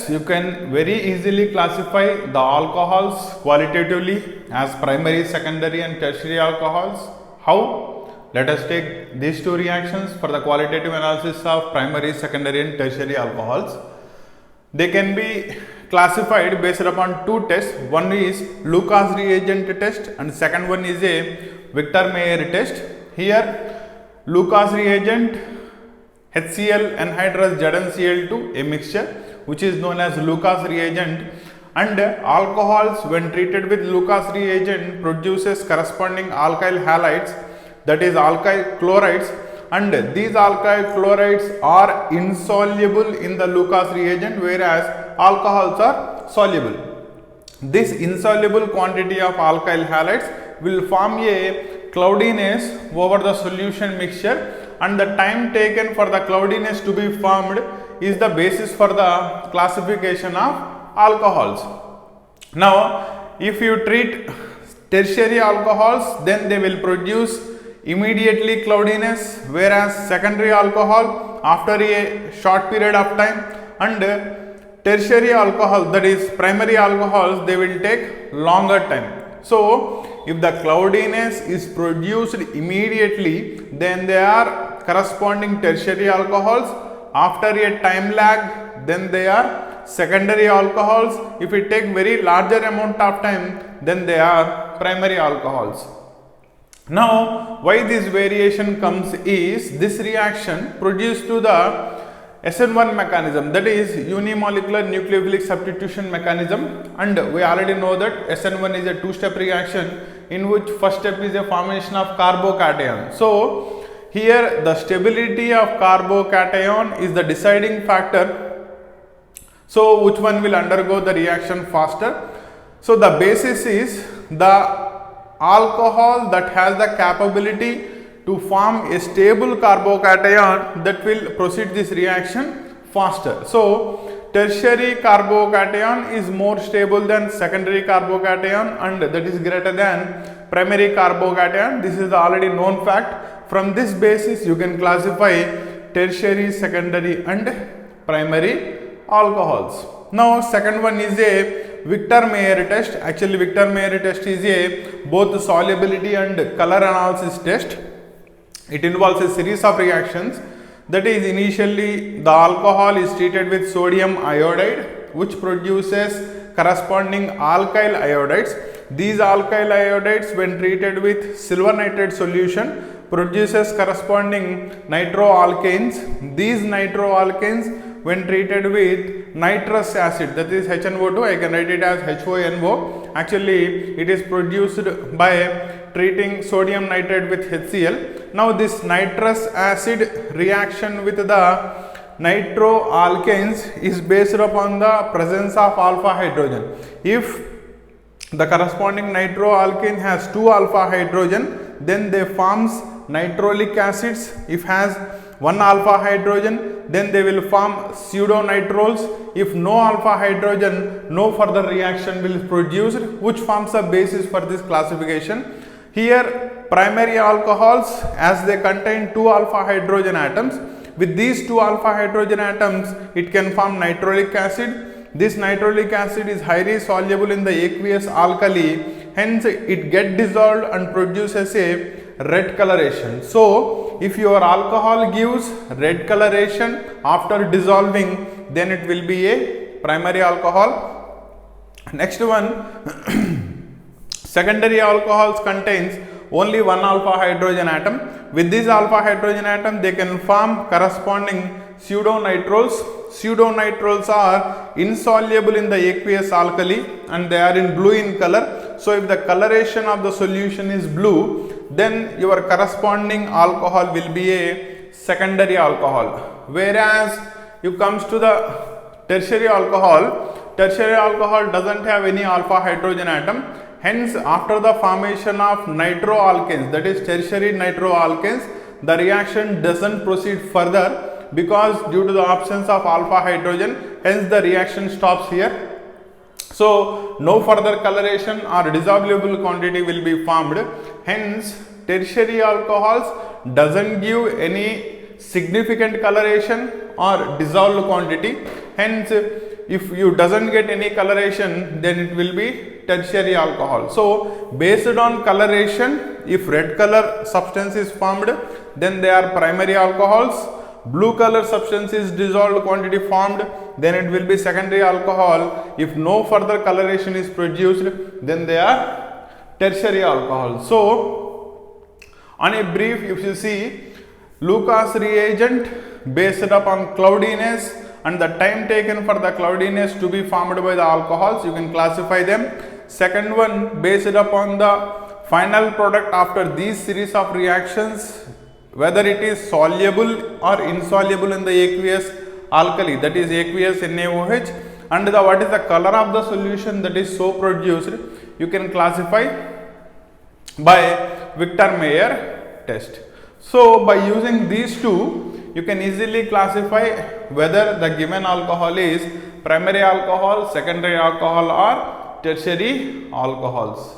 you can very easily classify the alcohols qualitatively as primary, secondary and tertiary alcohols. How? Let us take these two reactions for the qualitative analysis of primary, secondary and tertiary alcohols. They can be classified based upon two tests. One is Lucas reagent test and second one is a Victor Meyer test. Here Lucas reagent HCl anhydrous ZnCl2, a mixture which is known as Lucas reagent, and alcohols when treated with Lucas reagent produces corresponding alkyl halides, that is alkyl chlorides, and these alkyl chlorides are insoluble in the Lucas reagent whereas alcohols are soluble. This insoluble quantity of alkyl halides will form a cloudiness over the solution mixture, and the time taken for the cloudiness to be formed is the basis for the classification of alcohols. Now, if you treat tertiary alcohols, then they will produce immediately cloudiness, whereas secondary alcohol after a short period of time, and tertiary alcohol, that is primary alcohols, they will take longer time. So, if the cloudiness is produced immediately, then they are corresponding tertiary alcohols. After a time lag, then they are secondary alcohols. If it take very larger amount of time, then they are primary alcohols. Now, why this variation comes is this reaction produced to the SN1 mechanism, that is unimolecular nucleophilic substitution mechanism, and we already know that SN1 is a two-step reaction in which first step is a formation of carbocation. So, here the stability of carbocation is the deciding factor. So, which one will undergo the reaction faster? So, the basis is the alcohol that has the capability to form a stable carbocation that will proceed this reaction faster. So, tertiary carbocation is more stable than secondary carbocation, and that is greater than primary carbocation. This is the already known fact. From this basis, you can classify tertiary, secondary and primary alcohols. Now, second one is a Victor Meyer test. Actually, Victor Meyer test is a both solubility and color analysis test. It involves a series of reactions. That is, initially the alcohol is treated with sodium iodide, which produces corresponding alkyl iodides. These alkyl iodides, when treated with silver nitrate solution, produces corresponding nitroalkanes. These nitroalkanes, when treated with nitrous acid, that is HNO2, I can write it as HONO. Actually, it is produced by treating sodium nitrate with HCl. Now, this nitrous acid reaction with the nitroalkanes is based upon the presence of alpha hydrogen. If the corresponding nitroalkane has 2 alpha hydrogen, then they forms nitrolic acids. If has 1 alpha hydrogen, then they will form pseudonitrols. If no alpha hydrogen, no further reaction will be produced, which forms a basis for this classification. Here, primary alcohols, as they contain 2 alpha hydrogen atoms, with these 2 alpha hydrogen atoms, it can form nitrolic acid. This nitrolic acid is highly soluble in the aqueous alkali, hence it get dissolved and produces a red coloration. So, if your alcohol gives red coloration after dissolving, then it will be a primary alcohol. Next one, secondary alcohols contains only 1 alpha hydrogen atom. With this alpha hydrogen atom, they can form corresponding pseudonitrols. Pseudonitrols are insoluble in the aqueous alkali and they are in blue in color. So, if the coloration of the solution is blue, then your corresponding alcohol will be a secondary alcohol. Whereas, you comes to the tertiary alcohol doesn't have any alpha hydrogen atom. Hence, after the formation of nitroalkanes, that is tertiary nitroalkanes, the reaction doesn't proceed further because due to the absence of alpha hydrogen, hence the reaction stops here. So, no further coloration or dissolvable quantity will be formed. Hence, tertiary alcohols doesn't give any significant coloration or dissolved quantity. Hence, if you doesn't get any coloration, then it will be tertiary alcohol. So based on coloration, if red color substance is formed, then they are primary alcohols. Blue color substance is dissolved quantity formed, then it will be secondary alcohol. If no further coloration is produced, then they are tertiary alcohol. So on a brief, if you see, Lucas reagent based upon cloudiness and the time taken for the cloudiness to be formed by the alcohols, you can classify them. Second one, based upon the final product after these series of reactions, whether it is soluble or insoluble in the aqueous alkali, that is aqueous NaOH, and what is the color of the solution that is so produced, you can classify by Victor Mayer test. So by using these two, you can easily classify whether the given alcohol is primary alcohol, secondary alcohol or tertiary alcohols.